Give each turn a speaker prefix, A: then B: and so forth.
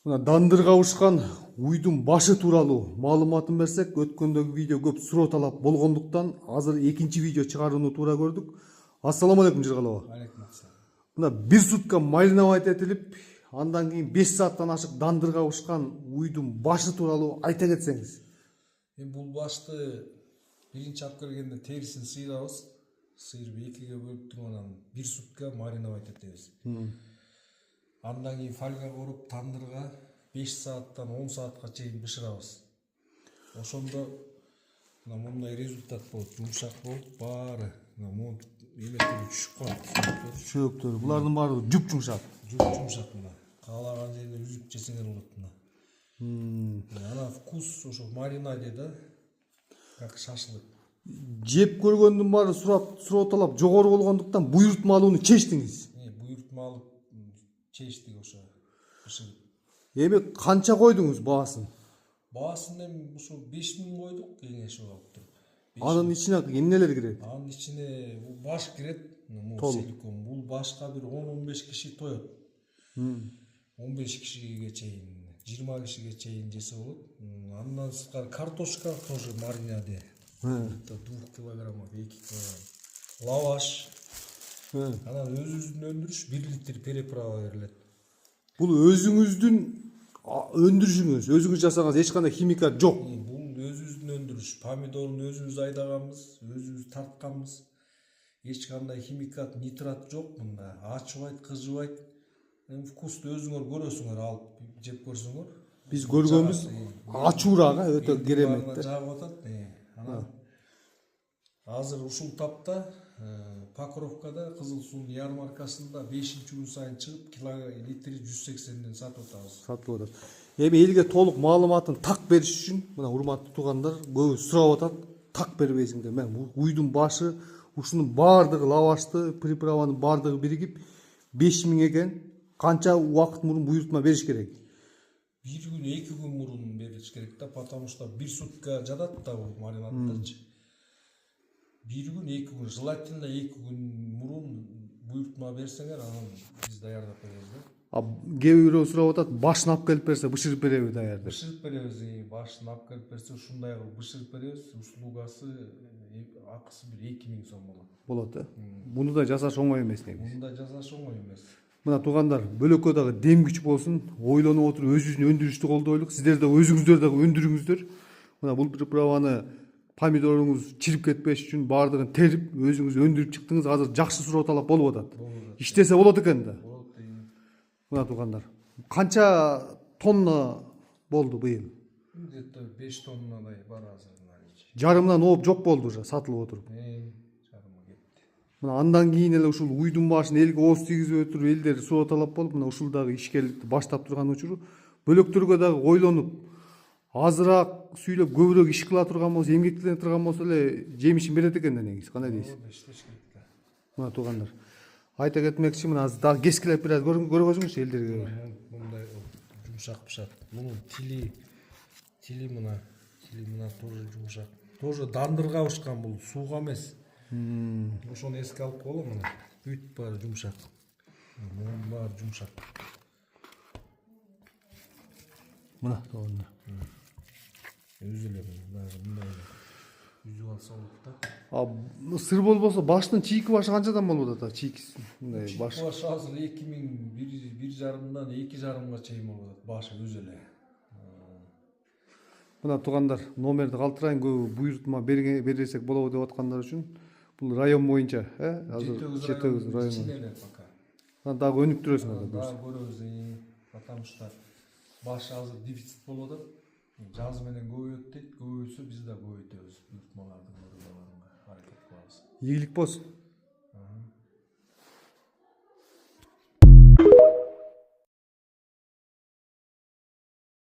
A: Мына дандырга урушкан уйдун башы тууралуу маалыматын берсек, өткөндөгү видео көп суроо талап болгондуктан азыр экинчи видео чыгарууну туура көрдүк. Ассаламу алейкум Жыргалова.
B: Алейкум ассалам.
A: Мына бир сутка мариновать этилип, андан кийин 5 сааттан ашык дандырга урушкан уйдун башы тууралуу айта кетсеңиз.
B: Бул башты биринчи алып келгенде терисин сыйрабыз. Сыйрып экиге бөлүп туруп анан бир сутка мариновать этебиз. Андан кийин фольга коруп тандырга 5 сааттан 10 саатка чейин бышырабыз. Ошондо мындай результат болот. Жумшак болуп, баары мына эметип түшүп калат.
A: Шөөктөр, булардын баары жумшак.
B: Жумшак мына. Каалаган жерде үзүп жесеңер болот мына. Ана вкус ошо маринаде да, как шашлык.
A: Жеп көргөндүн баары суроо талап жогору болгондуктан буйрутма алууну чечтиңиз.
B: Буйрутма алып чечтик ошо бышырып.
A: Эми канча койдуңуз баасын?
B: Баасын эми ушул 5000 койдук кеңеш алып туруп.
A: Анын ичине эмнелер кирет?
B: Анын ичине бул баш кирет, силикон. Бул башка бир 10-15 киши тоет. 15 кишиге чейин, 20 кишиге чейин жесе болот. Андан сырткары картошка тоже маринаде. 2 килограмм, 2 килограмм. Лаваш. Анан өзүбүздүн өндүрүш 1 литр переправа берилет.
A: Бул өзүңүздүн өндүрүшүңүз, өзүңүз жасаган эч кандай химикат жок.
B: Бул өзүбүздүн өндүрүш. Помидорун өзүбүз айдаганбыз, өзүбүз тартканбыз. Эч кандай химикат, нитрат жок мында. Ачыбайт, кыжыбайт. Вкусту өзүңөр көрөсүңөр, алып жеп көрсөңөр.
A: Биз көргөнбүз, ачуураак, өтө керемет.
B: Жагып атат. Анан азыр ушул тапта Покровкада Кызыл суунун ярмаркасында 5-күн сайын чыгып литри 180ден сатып атабыз.
A: Эми элге толук маалыматын так бериш үчүн, мына урматтуу туугандар, көбү сурап атат, так бербейсиңдер. Мен уйдун башы, ушунун баардыгы лавашты, приправанын баардыгы биригип 5000 экен. Канча убакыт мурун буйрутма бериш керек?
B: 1 күн, 2 күн мурун бериш керек да, потому что 1 сутка жатат да бул маринадтарчы. 1 күн, 2 күн, желательно 2 күн мурун буйрутма берсеңер, анан биз даярдап беребиз да.
A: Кээ бирөө сурап атат, башын алып келип берсе бышырып береби даярдап?
B: Бышырып беребиз, башын алып келип берсе ушундай кылып бышырып беребиз. Услугасы, акысы бир 2000 сом болот.
A: Болот, э? Муну да жасаш оңой эмес негизи.
B: Муну да жасаш оңой эмес.
A: Мына туугандар, бөлөккө дагы дем күч болсун, ойлонуп отуруп өзүбүздүн өндүрүштү колдойлук. Сиздер да өзүңүздөр дагы өндүрүңүздөр. Мына бул приправаны помидоруңуз чирип кетпеш үчүн баардыгын терип, өзүңүз өндүрүп чыктыңыз. Азыр жакшы суроо талап болуп атат. Иштесе болот экен да. Мына туугандар, канча тонна болду быйыл?
B: Где-то 5 тоннадай бар азыр наличие.
A: Жарымынан ооп жок болду уже сатылып отуруп.
B: Жарымы кетти.
A: Мына андан кийин эле ушул уйдун башын элге ооз тийгизип өтүрүп, элдер суроо талап болуп, мына ушул дагы ишкерликти баштап турган учуру бөлөктөргө дагы ойлонуп, азыраак сүйлөп, көбүрөөк иш кыла турган болсо, эмгектене турган болсо эле жемишин берет экен да негизи. Кандай дейсиз?
B: Иштеш керек да.
A: Мына туугандар, айта кетмекчи, мына азыр дагы кескилеп бир аз көргөзүңүзчү элдерге.
B: Мындай жумшак пышат. Мунун тили мына тоже жумшак. Тоже дандырга урушкан, бул сууга эмес. Ошону эске алып коелу мына. Бүт баары жумшак. Мунун баары жумшак.
A: Мына туугандар.
B: Өзү эле мындай үзүп алса болот да.
A: Сыр болбосо баштын чийки башы канчадан болуп атат? Чийкиси мындай баш.
B: Чийки башы азыр 2000 1,5-дан 2,5 чейин болуп атат башы өзү эле.
A: Мына туугандар, номерди калтырайын, көбү буйрутма берсек болобу деп аткандар үчүн. Бул район боюнча, азыр Жетөгүз району. Анан дагы өнүктүрөсүңөр.
B: Дагы көрөбүз, потому что башы азыр дефицит болуп атат. Жаз менен көбөйөт дейт, көбөйсө биз да көбөйтөбүз. Буйрутмаларды аракет кылабыз.
A: Ийгилик болсун.